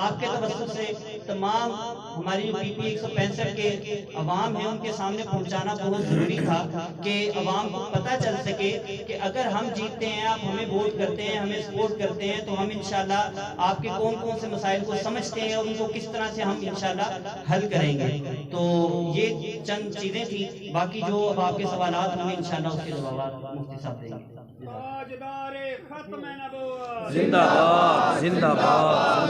आपके तवज्जुह से तमाम हमारी जो पीपी 165 के अवाम है उनके सामने पहुंचाना बहुत ज़रूरी था कि अवाम को पता चल सके कि अगर हम जीतते हैं, आप हमें वोट करते हैं, हमें सपोर्ट करते हैं, तो हम इंशाल्लाह आपके कौन कौन से मसाइल को समझते हैं और उनको किस तरह से हम इंशाल्लाह हल करेंगे। तो ये चंद चीज़ें थी, बाकी जो अब आपके सवालात होंगे इंशाल्लाह उसके जवाब मुफ्ती साहब देंगे। जिंदाबाद जिंदाबाद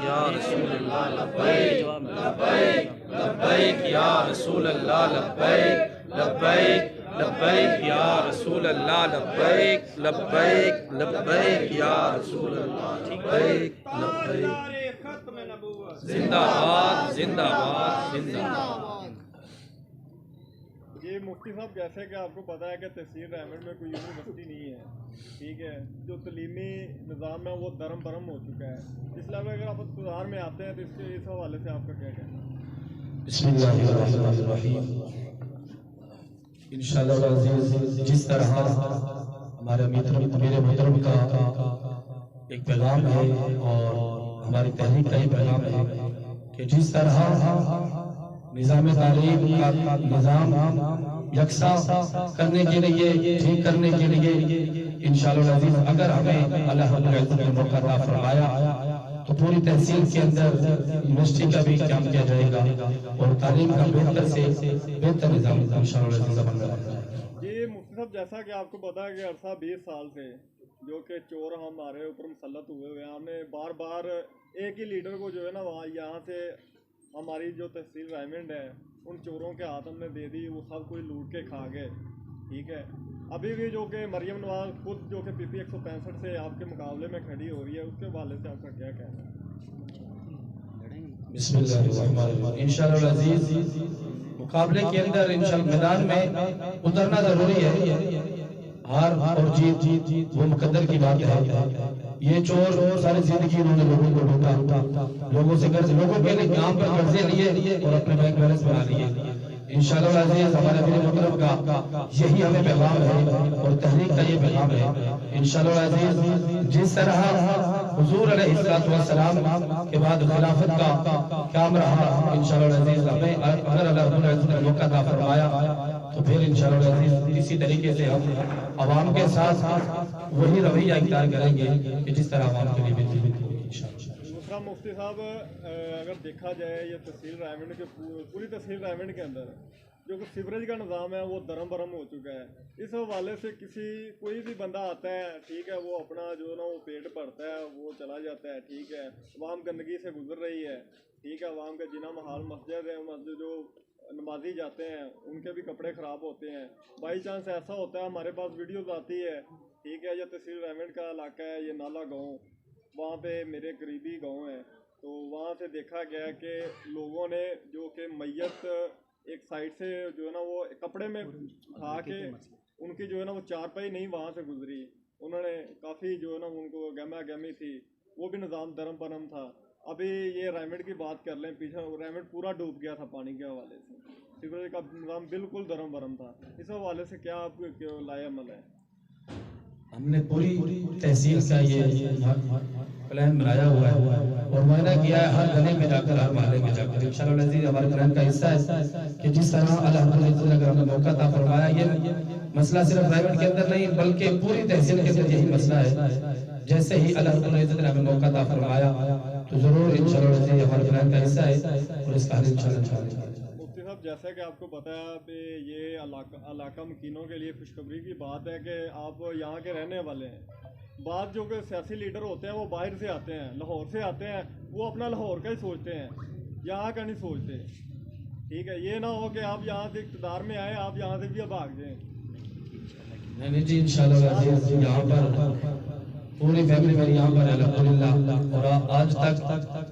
या रसूल अल्लाह लब्बैक लब्बैक या रसूल अल्लाह लब्बैक लब्बैक लब्बैक या रसूल अल्लाह लब्बैक लब्बैक लब्बैक या रसूल अल्लाह लब्बैक लब्बैक। जिंदाबाद जिंदाबाद जिंदाबाद। ये मुफ्ती साहब, जैसे कि आपको पता है कि तहसील रहमत में कोई यूनिवर्सिटी नहीं है, ठीक है, जो तलीमी निज़ाम है वो दरम बरम हो चुका है। इस लेवल अगर आप सुधार में आते हैं तो इसके इस हवाले से आपका क्या कहना है? बिस्मिल्लाहिर्रहमानिर्रहीम। इंशाअल्लाह जिस तरह हमारे मेरे मोहतरम का एक पैगाम है और हमारी तहरीक का ही पैगाम है कि जिस तरह निज़ाम तालीम का निज़ाम यकसा करने के लिए, ठीक करने के लिए इंशाअल्लाह अज़ीज़ अगर हमें अल्लाह रब्बुल इज़्ज़त ने मौका अता फरमाया तो पूरी तहसील के अंदर यूनिवर्सिटी का भी काम किया जाएगा और तालीम का बेहतर से बेहतर निज़ाम इंशाअल्लाह बनेगा। ये मुफ्ती साहब, जैसा कि आपको पता है कि अरसा 20 साल से जो कि चोर हमारे ऊपर मुसल्लत हुए हुए हैं, हमने बार बार एक ही लीडर को जो है ना वहाँ यहाँ से हमारी जो तहसील रायमंड है उन चोरों के हाथ हमने दे दी, वो सब कोई लूट के खा गए, ठीक है। अभी भी जो कि मरियम नवाज खुद जो कि पीपी 165 से आपके मुकाबले में खड़ी हो रही है, उसके हवाले से आपका क्या कहना है? बिस्मिल्लाहिर्रहमानिर्रहीम। इंशाअल्लाह अज़ीज़ मुकाबले के अंदर इंशाअल्लाह मैदान में उतरना जरूरी है। हार और जीत वो मुकद्दर की बात है। ये चोर सारी जिंदगी उन्होंने लोगों को लूटा, लोगों से कर्ज, लोगों के लिए नाम पर कर्जे लिए और अपने बैंक बैलेंस बना लिए। इंशाअल्लाह अज़ीज़ हमारे अपने मुकद्दर का यही हमें पैगाम है और तहरीक का ये पैगाम है। इंशाअल्लाह अज़ीज़ जिस तरह हुजूर अलैहिस्सलाम के बाद खिलाफत का काम रहा, इंशाअल्लाह अज़ीज़ हमें अगर अल्लाह रब्बुल इज़्ज़त ने मौका अता फरमाया तो फिर इंशाअल्लाह अज़ीज़ इसी तरीके से हम आवाम के साथ वही रवैया इख्तियार करेंगे कि जिस तरह आवाम के लिए बेहतरीन होगी इंशाअल्लाह। दूसरा मुफ्ती साहब, अगर देखा जाए ये तहसील रायमंड के पूरी तहसील रायमंड के अंदर जो कि सीवरेज का निज़ाम है वो दरम बरम हो चुका है। इस हवाले से कोई भी बंदा आता है, ठीक है, वो अपना जो ना वो पेट भरता है, वो चला जाता है, ठीक है, अवाम गंदगी से गुजर रही है, ठीक है, अवाम का जिना महाल मस्जिद है, मस्जिद जो नमाजी जाते हैं उनके भी कपड़े ख़राब होते हैं। बाई चांस ऐसा होता है, हमारे पास वीडियोस आती है, ठीक है, यह तहसील रायमंड का इलाका है, ये नाला गाँव, वहाँ पे मेरे करीबी गाँव है, तो वहाँ से देखा गया कि लोगों ने जो कि मैयत एक साइड से जो है ना वो कपड़े में उठा के उनकी जो है ना वो चारपाई नहीं वहाँ से गुजरी, उन्होंने काफ़ी जो है ना उनको गहमा गहमी थी, वो भी निज़ाम दरम बरम था। अभी ये रायमंड की बात कर लें, पीछे रायमंड पूरा डूब गया था पानी के हवाले से, सीवरेज का निज़ाम बिल्कुल दरम बरम था। इस हवाले से क्या आपको लाएअमल है? हमने पूरी तहसील का ये प्लान बनाया हुआ है और मुआयना किया है हर गली में जाकर, हर मोहल्ले में जाकर। इंशाअल्लाह अज़ीज़ हमारे प्लान का हिस्सा है कि जिस तरह अल्लाह रब्बुल इज़्ज़त ने अगर हमें मौका अता फरमाया, ये मसला सिर्फ रायमंड के अंदर नहीं बल्कि पूरी तहसील के अंदर यही मसला है। जैसे ही अल्लाह रब्बुल इज़्ज़त ने हमें मौका अता फरमाया तो जरूर इंशाअल्लाह अज़ीज़ हमारे प्लान का हिस्सा है और इसका हल इंशाअल्लाह। मुफ्ती साहब, जैसा कि आपको पता है कि ये इलाका मकीनों के लिए खुशखबरी की बात है कि आप यहाँ के रहने वाले हैं। बात जो कि सियासी लीडर होते हैं वो बाहर से आते हैं, लाहौर से आते हैं, वो अपना लाहौर का ही सोचते हैं, यहाँ का नहीं सोचते, ठीक है। ये ना हो कि आप यहाँ से इक़्तिदार में आए, आप यहाँ से भी भाग जाएं। नहीं जी, इंशाअल्लाह यहाँ पर पूरी फैमिली मेरी यहाँ पर है अल्हम्दुलिल्लाह, और आज तक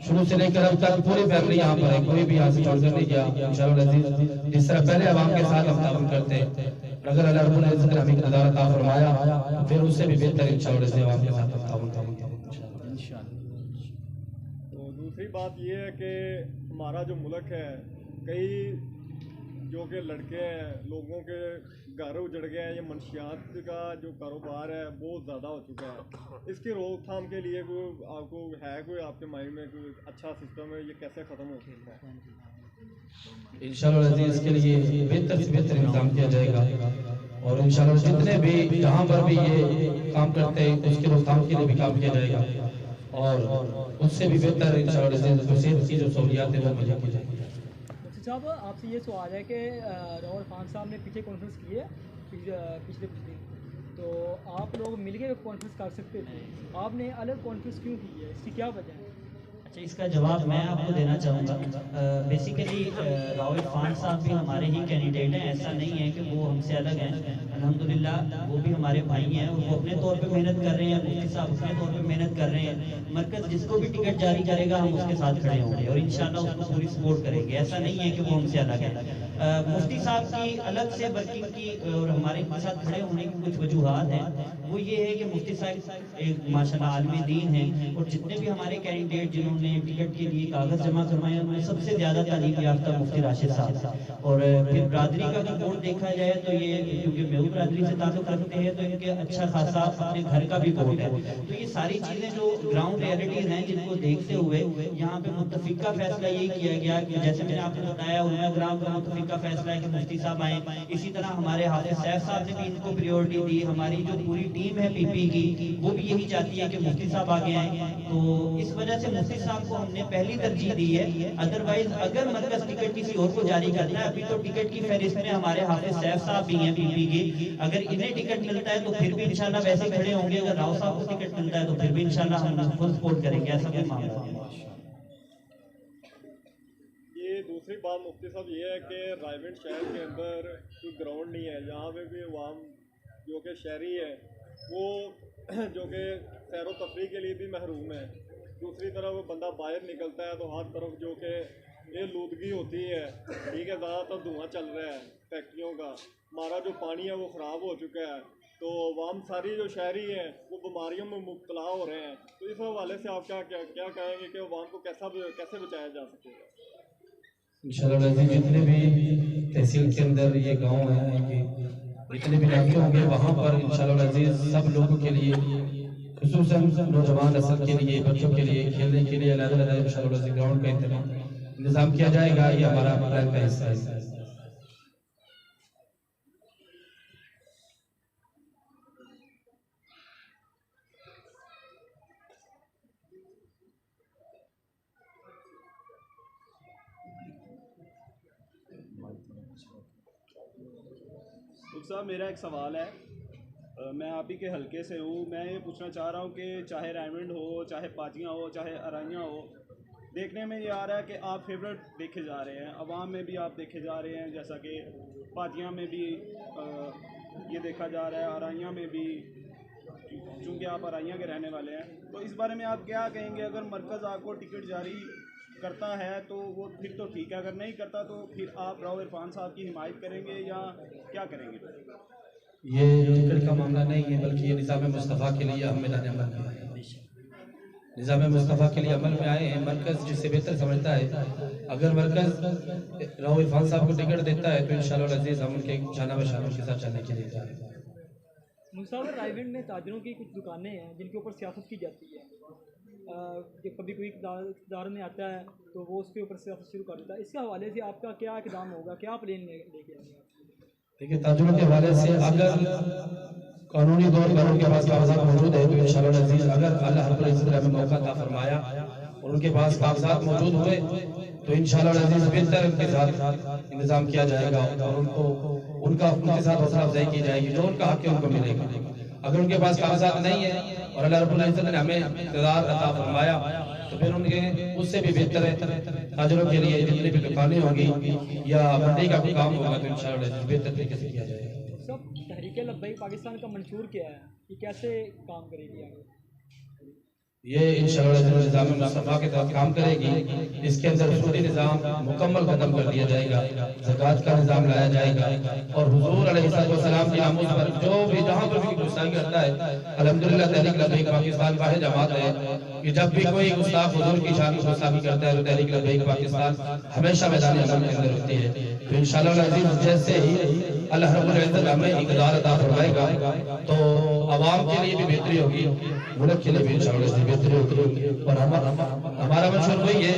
शुरू से लेकर अब तक पूरी फैमिली यहाँ पर है, कोई भी यहाँ से छोड़कर नहीं गया इंशाअल्लाह। जिस तरह पहले आवाम के साथ हम ताउन करते हैं, अगर अल्लाह रब्बुल इज़्ज़त ने हमें इक़्तिदार अता फरमाया फिर उससे भी बेहतर इंशाअल्लाह आवाम के साथ हम ताउन करेंगे इंशाअल्लाह। तो दूसरी बात ये है कि हमारा जो मुल्क है, कई जो कि लड़के हैं, लोगों के घर उजड़ गए हैं, ये मंशियात का जो कारोबार है बहुत ज़्यादा हो चुका है। इसकी रोकथाम के लिए कोई आपको है, कोई आपके माइंड में कोई अच्छा सिस्टम है, ये कैसे ख़त्म हो सकता है? इंशाअल्लाह अज़ीज़ इसके लिए बेहतर से बेहतर इंतजाम किया जाएगा और इंशाअल्लाह जितने भी जहाँ पर भी ये काम करते हैं उसकी रोकथाम के लिए भी काम किया जाएगा और उससे भी बेहतर इंशाअल्लाह अज़ीज़ सेहत की जो सहूलियात है वो मुहैया की जाएगी। साहब आपसे ये सवाल है कि राहुल खान साहब ने पीछे कॉन्फ्रेंस की है पिछले कुछ दिन, तो आप लोग मिलके कॉन्फ्रेंस कर सकते थे, आपने अलग कॉन्फ्रेंस क्यों की है, इसकी क्या वजह है? अच्छा, इसका जवाब मैं आपको देना चाहूँगा। बेसिकली राहुल खान साहब भी हमारे ही कैंडिडेट हैं, ऐसा नहीं है कि वो हमसे अलग हैं। अल्हम्दुलिल्लाह वो भी हमारे भाई हैं और वो अपने तौर पे मेहनत कर रहे हैं, मुफ्ती साहब अपने तौर पे मेहनत कर रहे हैं। मरकज़ जिसको भी टिकट जारी करेगा हम उसके साथ खड़े होंगे और इंशाल्लाह उसको पूरी सपोर्ट करेंगे। ऐसा नहीं है कि वो हमसे अलग है। मुफ्ती साहब की अलग से वर्किंग की और हमारे साथ खड़े होने की कुछ वजूहात हैं। वो ये है कि मुफ्ती साहब एक माशाल्लाह आलिम दीन हैं और जितने भी हमारे कैंडिडेट जिन्होंने टिकट के लिए कागज जमा करवाए उनमें सबसे ज़्यादा तालीम याफ्ता मुफ्ती राशिद साहब। और फिर बरादरी का अगर वोट देखा जाए तो ये क्योंकि मेहू बरादरी से ताल्लुक़ रखते हैं तो इनके अच्छा खासा अपने घर का भी वोट है। तो ये सारी चीज़ें जो ग्राउंड रियलिटीज़ हैं जिनको देखते हुए यहाँ पे मुत्तफिका फैसला यही किया गया कि जैसे मैंने आपको बताया उन्होंने ग्राम का मुत्तफिका फैसला है कि मुफ्ती साहब आए। इसी तरह हमारे हाफिज सैफ साहब ने भी इनको प्रायोरिटी दी। हमारी जो पूरी टीम है पीपी की वो भी यही चाहती है कि मुफ्ती साहब आगे आए। तो इस वजह से मुफ्ती साहब को हमने पहली तरजीह दी है। अदरवाइज अगर मरकज टिकट किसी और को जारी करता है, अभी तो टिकट की फहरिस्त में हमारे हाफिज सैफ साहब भी हैं पीपी के, अगर इन्हें टिकट मिलता है तो फिर भी इंशाल्लाह वैसे खड़े होंगे। अगर राव साहब को टिकट मिलता है तो फिर भी इंशाल्लाह हम फुल सपोर्ट करेंगे, ऐसा कोई मामला नहीं है। ये दूसरी बात मुफ्ती साहब ये है कि रायगढ़ शहर के अंदर कोई ग्राउंड नहीं है, जहाँ पे भी अवाम जो कि शहरी है वो जो कि सैर व तफरीह के लिए भी महरूम है। दूसरी तरफ वो बंदा बाहर निकलता है तो हर तरफ जो कि ये लूदगी होती है, ठीक है, ज़्यादातर धुआं चल रहा है फैक्ट्रियों का, हमारा जो पानी है वो ख़राब हो चुका है, तो अवाम सारी जो शहरी हैं वो बीमारियों में मुब्तला हो रहे हैं। तो इस हवाले से आप क्या कहेंगे कि अवाम को कैसे बचाया जा सकेगा? इंशाअल्लाह जितने भी तहसील के अंदर ये गांव हैं, जितने भी इलाके होंगे वहाँ पर इंशाअल्लाह अज़ीज़ सब लोगों के लिए खुसूसन नौजवान नस्ल के लिए, बच्चों के लिए खेलने के लिए अलग-अलग इंशाअल्लाह ग्राउंड का इंतजाम किया जाएगा। ये हमारा प्लान का हिस्सा है। साहब मेरा एक सवाल है, मैं आप ही के हलके से हूँ। मैं ये पूछना चाह रहा हूँ कि चाहे रायमंड हो, चाहे पाजियाँ हो, चाहे अराइयाँ हो, देखने में ये आ रहा है कि आप फेवरेट देखे जा रहे हैं, अवाम में भी आप देखे जा रहे हैं, जैसा कि पाजियाँ में भी ये देखा जा रहा है, अराइयाँ में भी, चूँकि आप अराइयाँ के रहने वाले हैं। तो इस बारे में आप क्या कहेंगे? अगर मरकज़ आपको टिकट जारी करता है तो वो फिर तो ठीक है, अगर नहीं करता तो फिर आप राव इरफान साहब की हिमायत करेंगे या क्या करेंगे? ये टिकट का मामला नहीं है, बल्कि ये निज़ाम मुस्तफ़ा के लिए हम मैदान अमल में आए हैं। निज़ाम मुस्तफ़ा के लिए अमल में आए हैं। मरकज़ जिससे बेहतर समझता है, अगर मरकज़ राव इरफान साहब को टिकट देता है तो इंशाअल्लाह अज़ीज़ हम उनके शाना बशानों के साथ चलने के लिए तैयार हैं। मुसावर रायगढ़ में ताजरों की कुछ दुकानें हैं जिनके ऊपर सियासत की जाती है। जब कभी कोई इक़्तिदार में आता है तो वो उसके ऊपर सियासत शुरू कर देता है। इसके हवाले से आपका क्या इक़दाम होगा, क्या प्लान लेके आएंगे? देखिए, ताजरों के हवाले से अगर कानूनी तौर पर उनके पास कागजात मौजूद है तो इंशाअल्लाह अज़ीज़ अगर अल्लाह रब्बुल इज़्ज़त ने मौका अता फरमाया और उनके पास कागजात मौजूद हुए तो इंशाअल्लाह अज़ीज़ बेहतर उनके साथ इंतजाम किया जाएगा और उनके साथ हौसला अफजाई की जाएगी, जो उनका हक है उनको मिलेगा। अगर उनके पास कागजात नहीं है और अल्लाह रब्बुल इज़्ज़त ने हमें इक़्तिदार अता फरमाया तो फिर उनके उससे भी बेहतर है ताजरों के लिए जितनी भी दुकानें होंगी या मंडी का कोई काम होगा तो इंशाअल्लाह बेहतर तरीके से किया जाएगा। सब तहरीक लब्बैक पाकिस्तान का मंशूर क्या है, ये कैसे काम करेगी आगे? ये इंशाअल्लाह निज़ाम मुस्तफ़ा के तहत काम करेगी। इसके अंदर सूदी निज़ाम मुकम्मल खत्म कर दिया जाएगा, ज़कात का निज़ाम लाया जाएगा और हुज़ूर अलैहिस्सलाम की नामूस पर जो भी जहाँ पर भी गुस्ताखी करता है, अल्हम्दुलिल्लाह तहरीक लब्बैक पाकिस्तान वाहिद जमात है कि जब भी कोई गुस्ताख हुज़ूर की शान की गुस्ताखी करता है तो तहरीक लब्बैक पाकिस्तान हमेशा मैदान अमल के अंदर होती है। तो इंशाअल्लाह अज़ीज़ जैसे ही अल्लाह रब्बुल इज़्ज़त हमें इक़दार अता फरमाएगा तो आवाम के लिए भी बेहतरी होगी, मुल्क के लिए भी इंशाअल्लाह बेहतरी होगी। और हमारा मंशूर वही है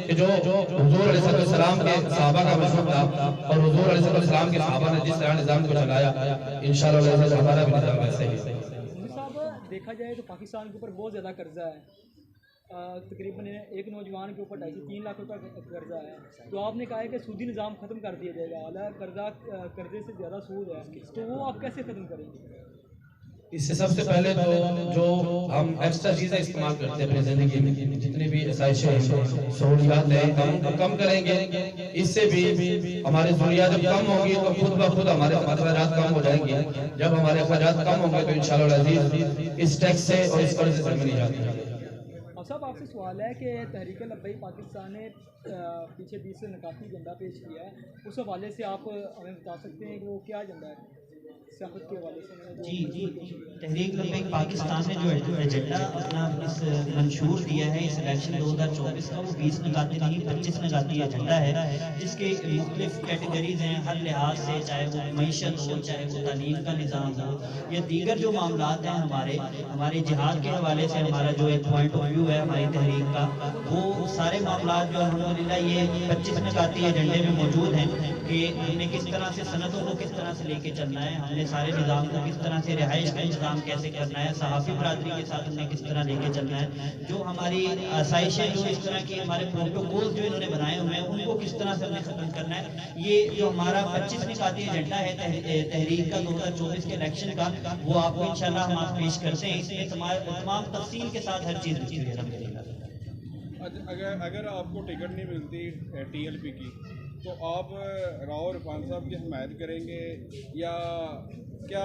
कि जो हुज़ूर अलैहिस्सलाम के सहाबा का मंशूर था और हुज़ूर अलैहिस्सलाम के सहाबा ने जिस तरह निज़ाम को चलाया, इंशाअल्लाह हमारा भी निज़ाम वैसे ही है। साहब देखा जाए तो पाकिस्तान के ऊपर बहुत ज़्यादा कर्जा है, तकरीबन एक नौजवान के ऊपर 2.5 से 3 लाख रुपए का कर्जा है। तो आपने कहा है कि सूदी निज़ाम ख़त्म कर दिया जाएगा, हालांकि कर्जे से ज़्यादा सूद है, तो वो आप कैसे ख़त्म करेंगे? इससे सबसे पहले तो जो हम एक्स्ट्रा चीज़ें इस्तेमाल करते हैं अपनी ज़िंदगी में, जितनी भी आसाइशें हैं, सहूलियात हैं, हम कम करेंगे। इससे भी हमारी ज़रूरियात जब कम होंगी तो खुद ब खुद हमारे अखराजात कम हो जाएंगे। जब हमारे अखराजात कम होंगे तो इंशाअल्लाह अज़ीज़ इस टैक्स से और इस कर्ज से मिल जाती है। साहब आपसे सवाल है कि तहरीक लब्बैक पाकिस्तान ने पीछे 20 से नकाती एजेंडा पेश किया है, उस हवाले से आप हमें बता सकते हैं कि वो क्या एजेंडा है सियासत के हवाले से? जी तहरीक लब्बैक पाकिस्तान ने जो एजेंडा अपना इस मंशूर दिया है इस इलेक्शन 2024 का, वो 20 नकाती नहीं 25 नकाती एजेंडा है, जिसके मुख्तलिफ कैटेगरीज हैं हर लिहाज से, चाहे वो मईशत हो, चाहे वो तालीम का निज़ाम हो या दीगर जो मामलात हैं हमारे जिहाद के हवाले से हमारा जो एक पॉइंट ऑफ व्यू है हमारी तहरीक का, वो सारे मामलात जो अल्हम्दुलिल्लाह ये 25 नकाती एजेंडे में मौजूद हैं कि हमने किस तरह से सनतों को किस तरह से लेके चलना है, हमने सारे निज़ाम को किस तरह से, रिहाइश का इंतजाम कैसे करना है, सहाफ़ी बरादरी के साथ हमने किस तरह लेके चलना है, जो हमारी आसाइशें जो इस तरह की हमारे प्रोटोकॉल जो इन्होंने बनाए हुए हैं उनको किस तरह से हमने ख़त्म करना है। ये जो हमारा 25 निकाती एजेंडा है तहरीक का 2024 के इलेक्शन का, वो आपको इंशाल्लाह हम आज पेश करते हैं। इसमें तमाम तफसील के साथ हर चीज़ लिखी हुई है। अगर आपको टिकट नहीं मिलती TLP की तो आप राव इरफान साहब की हिमायत करेंगे या क्या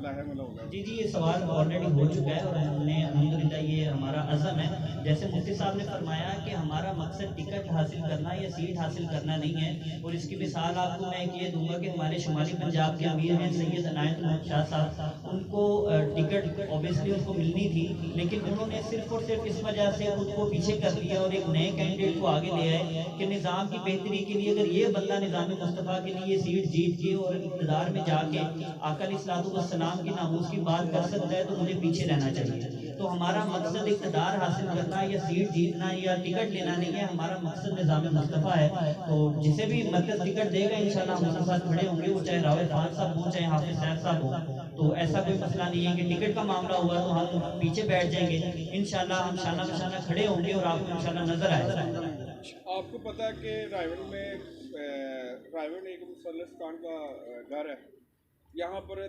लाहेमल होगा? जी ये सवाल ऑलरेडी हो चुका है और हमने अल्हम्दुलिल्लाह ये हमारा अज़म है। जैसे मुफ्ती साहब ने फरमाया कि हमारा मकसद टिकट हासिल करना या सीट हासिल करना नहीं है, और इसकी मिसाल आपको मैं ये दूंगा कि हमारे शुमाली पंजाब के अमीर हैं सैयद अनायत महमूद शाह साहब, उनको टिकट ऑब्वियसली उनको मिलनी थी, लेकिन उन्होंने सिर्फ और सिर्फ इस वजह से उनको पीछे कर दिया और एक नए कैंडिडेट को आगे ले आए कि निज़ाम की बेहतरी के लिए अगर ये बंदा निज़ाम मुस्तफ़ा के लिए सीट जीत के और इक़्तिदार में जाके आका अलैहिस्सलाम की नामूस की बात कर सकता है तो मुझे पीछे रहना चाहिए। तो हमारा मकसद इक़्तिदार हासिल करना या सीट जीतना या टिकट लेना नहीं है, हमारा मकसद निज़ाम मुस्तफ़ा है। तो जिसे भी मरकज़ टिकट देगा इंशाअल्लाह हम उसके साथ खड़े होंगे, वो चाहे राव इरफान साहब हो चाहे हाफिज साहब साहब हो। तो ऐसा कोई मसला नहीं है कि टिकट का मामला हुआ तो हम पीछे बैठ जाएंगे, इंशाअल्लाह हम शाना बशाना खड़े होंगे और आपको इंशाअल्लाह नजर आएगा। आपको पता है कि रायवन एक मुसल्लस खान का घर है, यहाँ पर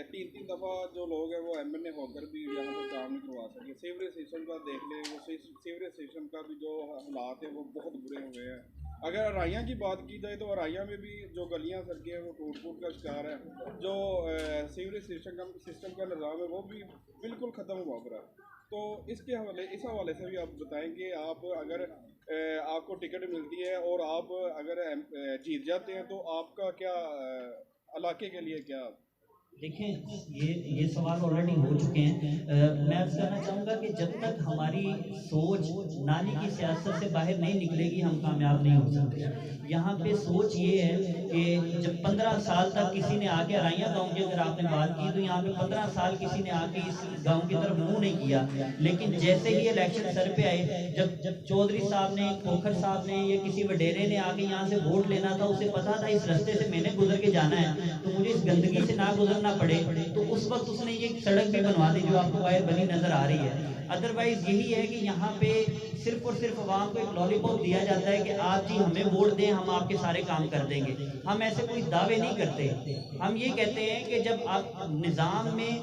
3 दफ़ा जो लोग हैं वो MNA होकर भी यहाँ पर काम नहीं करवा सके। सीवरेज सिस्टम का देख लें, वो सीवरेज सिस्टम का भी जो हालात है वो बहुत बुरे हुए हैं। अगर अराइयाँ की बात की जाए तो अराइयाँ में भी जो गलियाँ सड़कें हैं वो टूट का शिकार है, जो सीवरेज सिस्टम का निज़ाम है वो भी बिल्कुल ख़त्म हुआ पड़ा। तो इस हवाले से भी आप बताएंगे, आप अगर आपको टिकट मिलती है और आप अगर जीत जाते हैं तो आपका क्या इलाके के लिए क्या? देखें ये सवाल ऑलरेडी हो चुके हैं। मैं अर्ज़ करना चाहूँगा कि जब तक हमारी सोच नाली की सियासत से बाहर नहीं निकलेगी हम कामयाब नहीं हो सकते। यहाँ पे सोच ये है कि जब 15 साल तक किसी ने आके अराइयाँ गाँव की अगर आपने बात की तो यहाँ पे 15 साल किसी ने आके इस गाँव की तरफ मुँह नहीं किया, लेकिन जैसे ही इलेक्शन सर पे आए, जब चौधरी साहब ने, खोखर साहब ने या किसी वडेरे ने आके यहाँ से वोट लेना था, उसे पता था इस रास्ते से मैंने गुजर के जाना है तो मुझे इस गंदगी से ना गुजरना पड़े, तो उस वक्त उसने ये सड़क भी बनवा दी जो आपको बाहर बनी नजर आ रही है। अदरवाइज यही है कि यहाँ पे सिर्फ और सिर्फ अवाम को एक लॉलीपॉप दिया जाता है कि आप जी हमें वोट दें हम आपके सारे काम कर देंगे। हम ऐसे कोई दावे नहीं करते, हम ये कहते हैं कि जब आप निज़ाम में